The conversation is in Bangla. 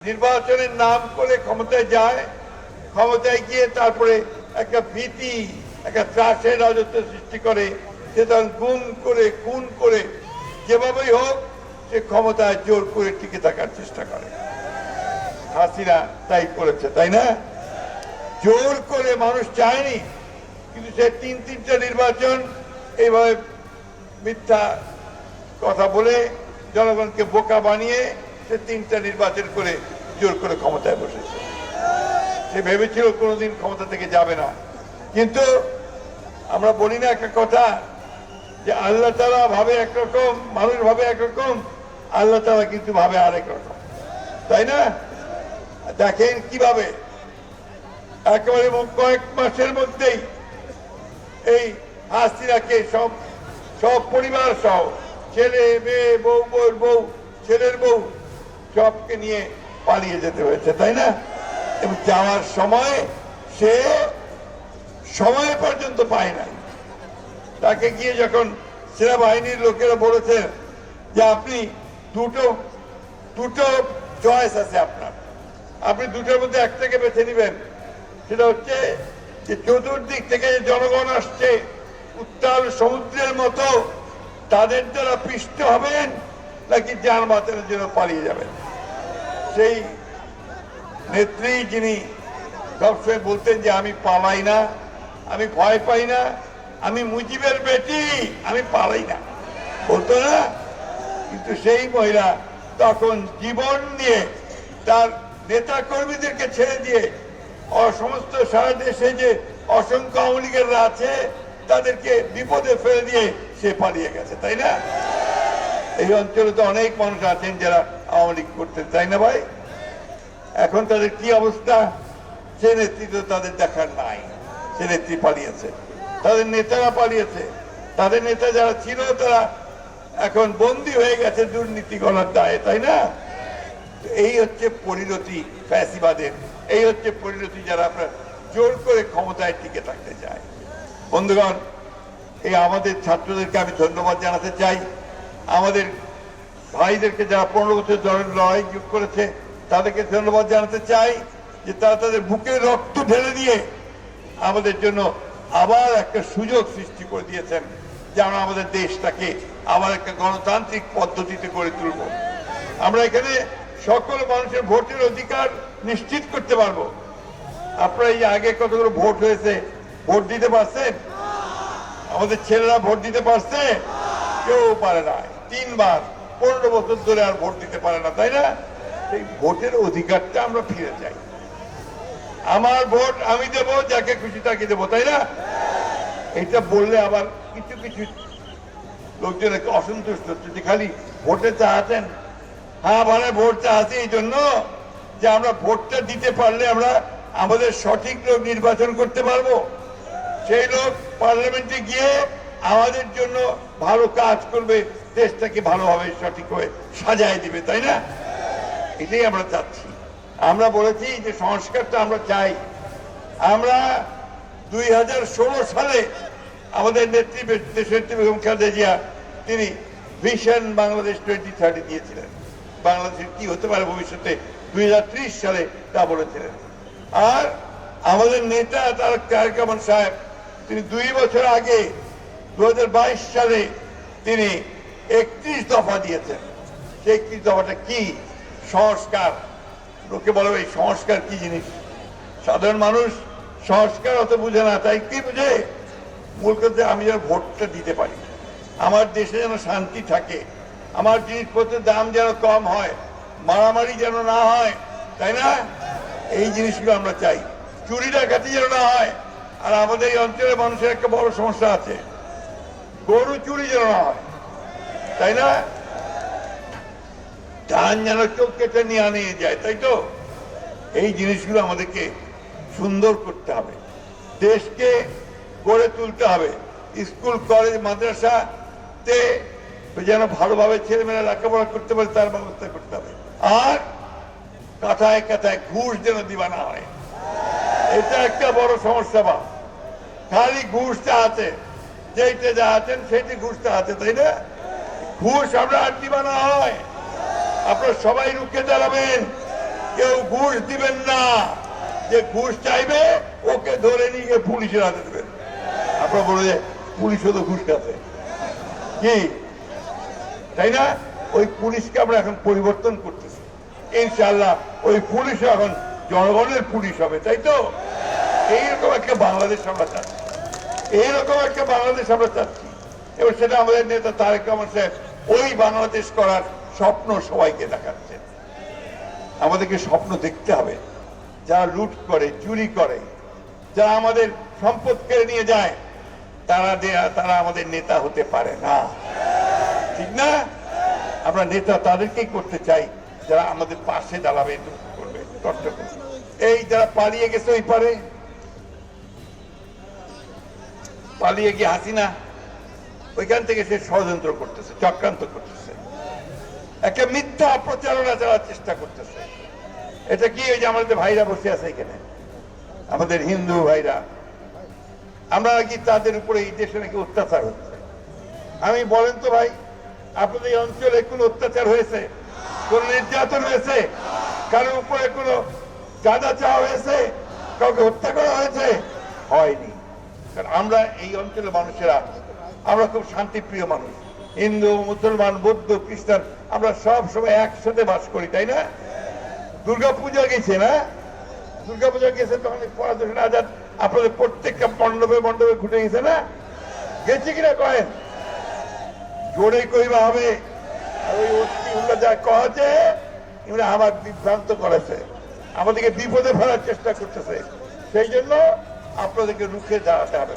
নির্বাচনের নাম করে ক্ষমতায় যায়, ক্ষমতায় গিয়ে তারপরে একটা ভীতি, একটা ত্রাসের রাজত্ব সৃষ্টি করে। সে তখন গুম করে খুন করে যেভাবেই হোক সে ক্ষমতায় জোর করে টিকে থাকার চেষ্টা করে। হাসিনা তাই করেছে, তাই না? জোর করে মানুষ চায়নি, কিন্তু সে তিনটা নির্বাচন এইভাবে মিথ্যা কথা বলে জনগণকে বোকা বানিয়ে সে তিনটা নির্বাচন করে জোর করে ক্ষমতায় বসেছে। সে ভেবেছিল কোনোদিন ক্ষমতা থেকে যাবে না। কিন্তু আমরা বলি না একটা কথা যে আল্লাহ তাআলা ভাবে একরকম, মানুষ ভাবে একরকম, আল্লাহ তাআলা কিন্তু ভাবে আরেক রকম, তাই না? দেখেন কিভাবে একেবারে কয়েক মাসের মধ্যেই এই হাসিনাকে সব পরিবার সহ ছেলে মেয়ে বউর বউ ছেলের বউ সবকে নিয়ে পালিয়ে যেতে হয়েছে, তাই না? এবং যাওয়ার সময় সে সময় পর্যন্ত পায় নাই। তাকে গিয়ে যখন সেনাবাহিনীর লোকেরা বলেছে যে আপনি দুটো চয়েস আছে আপনার, আপনি দুটোর মধ্যে একটাকে বেছে নেবেন, সেটা হচ্ছে যে চতুর্দিক থেকে জনগণ আসছে উত্তাল সমুদ্রের মতো, তাদের দ্বারা পিষ্ট হবেন নাকি জান বাঁচানোর জন্য পালিয়ে যাবেন। সেই নেত্রী যিনি সবসময় বলতেন যে আমি পালাই না, আমি ভয় পাই না, আমি মুজিবের বেটি, আমি পালাই না, বলতো না? কিন্তু সেই মহিলা তখন জীবন নিয়ে তার নেতা কর্মীদেরকে ছেড়ে দিয়ে সমস্ত সারা দেশে যে অসংখ্য আওয়ামী লীগেররা আছে তাদেরকে বিপদে ফেলে দিয়ে সে পালিয়ে গেছে, তাই না? এই অঞ্চলে তো অনেক মানুষ আছেন যারা আওয়ামী লীগ করতেন, তাই না ভাই? এখন তাদের কি অবস্থা? সে নেতৃত্ব তাদের দেখার নাই, সে নেত্রী পালিয়েছে, তাদের নেতারা পালিয়েছে, তাদের নেতা যারা ছিল তারা এখন বন্দী হয়ে গেছে দুর্নীতি করার দায়ে, তাই না? এই হচ্ছে পরিণতি ফ্যাসিবাদের, এই হচ্ছে পরিণতি যারা আপনার জোর করে ক্ষমতায় টিকে থাকতে চায়। বন্ধুগণ, এই আমাদের ছাত্রদেরকে আমি ধন্যবাদ জানাতে চাই, আমাদের ভাইদেরকে যারা 15 বছর ধরে লড়াই যোগ করেছে তাদেরকে ধন্যবাদ জানাতে চাই যে তারা তাদের বুকে রক্ত ঢেলে দিয়ে আমাদের জন্য আবার একটা সুযোগ সৃষ্টি করে দিয়েছেন যে আমরা আমাদের দেশটাকে আবার একটা গণতান্ত্রিক পদ্ধতিতে গড়ে তুলব। আমরা এখানে সকল মানুষের ভোটের অধিকার নিশ্চিত করতে পারবো। আপনারা এই আগে কতগুলো ভোট হয়েছে, ভোট দিতে পারছেন? আমাদের ছেলেরা ভোট দিতে পারছে? কেউ পারে না। 3 বার 15 বছর ধরে আর ভোট দিতে পারে না, তাই না? এই ভোটের অধিকারটা আমরা ফিরে চাই। আমার ভোট আমি দেবো, যাকে খুশি তাকে দেবো, তাই না? এটা বললে আবার কিছু কিছু লোকজন একটু অসন্তুষ্ট হচ্ছে যে খালি ভোটে চাচ্ছেন। হ্যাঁ, মানে ভোট চাচ্ছি এই জন্য যে আমরা ভোটটা দিতে পারলে আমরা আমাদের সঠিক লোক নির্বাচন করতে পারবো, সেই লোক পার্লামেন্টে গিয়ে আমাদের জন্য ভালো কাজ করবে, দেশটাকে ভালোভাবে সঠিকভাবে সাজায় দিবে, তাই না? এটাই আমরা চাচ্ছি। আমরা বলেছি যে সংস্কারটা আমরা চাই। আমরা 2016 সালে আমাদের নেত্রী দেশনেত্রী বেগম খালেদা জিয়া তিনি ভিশন বাংলাদেশ 2030 দিয়েছিলেন, বাংলাদেশের কি হতে পারে ভবিষ্যতে 2030 সালে তা বলেছিলেন। আর আমাদের নেতা তারেক রহমান সাহেব তিনি 2 বছর আগে 2022 সালে তিনি 31 দফা দিয়েছেন। সেই 31 দফাটা কি? সংস্কার। লোকে বলে এই সংস্কার কি জিনিস? সাধারণ মানুষ সংস্কার অত বুঝে না, তাই কি বুঝে? মূল কথা আমি যেন ভোটটা দিতে পারি, আমার দেশে যেন শান্তি থাকে, আমার জিনিসপত্রের দাম যেন কম হয়, মারামারি যেন না হয়, তাই না? এই জিনিসগুলো আমরা চাই। চুরি ডাকাতি যেন না হয়। আর আমাদের এই অঞ্চলের মানুষের একটা বড় সমস্যা আছে, গরু চুরি যেন না হয়, তাই না? ধান যেন কেউ কেটে নিয়ে যায়, তাই তো? এই জিনিসগুলো আমাদেরকে সুন্দর করতে হবে, দেশকে গড়ে তুলতে হবে। স্কুল কলেজ মাদ্রাসাতে যেন ভালোভাবে ছেলেমেয়েরা লেখাপড়া করতে পারে তার ব্যবস্থা করতে হবে। আর কথায় কথায় ঘুষ যেন দিবা না হয়, এটা একটা বড় সমস্যা। বা খালি ঘুষটা আছে, যেইটা যা আছেন সেইটি ঘুষটা আছে, তাই না? ঘুষ আমরা আর দিবা না হয়। আপনারা সবাই রুখে দাঁড়াবেন, ঘুষ দিবেন না, যে ঘুষ চাইবে ওকে ধরে নিয়ে গিয়ে পুলিশের হাতে দেবেন। আপনারা বলে যে পুলিশও তো ঘুষ খাচ্ছে, কি তাই না? ওই পুলিশকে আমরা এখন পরিবর্তন করতেছি, ইনশাআল্লাহ ওই পুলিশ এখন জনগণের পুলিশ হবে, তাই তো? এইরকম একটা বাংলাদেশ আমরা চাচ্ছি, এইরকম একটা বাংলাদেশ আমরা চাচ্ছি। এবার সেটা আমাদের নেতা তারেক রহমান সাহেব ওই বাংলাদেশ করার স্বপ্ন সবাইকে দেখাচ্ছেন। আমাদেরকে স্বপ্ন দেখতে হবে। যারা লুট করে, চুরি করে, যারা আমাদের সম্পদ কেড়ে নিয়ে যায়, তারা আমাদের নেতা হতে পারে না, ঠিক না? আমরা নেতা তাদেরকেই করতে চাই যারা আমাদের পাশে দাঁড়াবে, করবে, কষ্ট করবে। এই যারা পালিয়ে গেছে ওই পারে, পালিয়ে গিয়ে হাসিনা ওইখান থেকে সে ষড়যন্ত্র করতেছে, চক্রান্ত করতেছে, একটা মিথ্যা প্রচারণা চালার চেষ্টা করতেছে। এটা কি? ওই যে আমাদের ভাইরা বসে আছে এখানে, আমাদের হিন্দু ভাইরা, আমরা নাকি তাদের উপরে এই দেশে নাকি অত্যাচার হচ্ছে। আমি বলেন তো ভাই, আপনাদের এই অঞ্চলে কোনো অত্যাচার হয়েছে, কোন নির্যাতন হয়েছে, কারোর উপরে কোনো গাঁজা চাওয়া হয়েছে, কাউকে হত্যা করা হয়েছে? হয়নি। কারণ আমরা এই অঞ্চলের মানুষেরা, আমরা খুব শান্তিপ্রিয় মানুষ। হিন্দু, মুসলমান, বৌদ্ধ, খ্রিস্টান, আমরা সব সময় একসাথে বাস করি, তাই না? দুর্গাপূজা গেছে না? দুর্গাপূজা গেছে তখন পড়াশোনা না যান, আপনাদের প্রত্যেকটা মণ্ডপে মণ্ডপে ঘুরে গেছে না? গেছে কিনা কয়েন? জোরে কইবা হবে। ওই অস্থিগুলো যা কছে এগুলো আমার বিভ্রান্ত করেছে, আমাদেরকে বিপদে ফেলার চেষ্টা করতেছে। সেই জন্য আপনাদেরকে রুখে দাঁড়াতে হবে।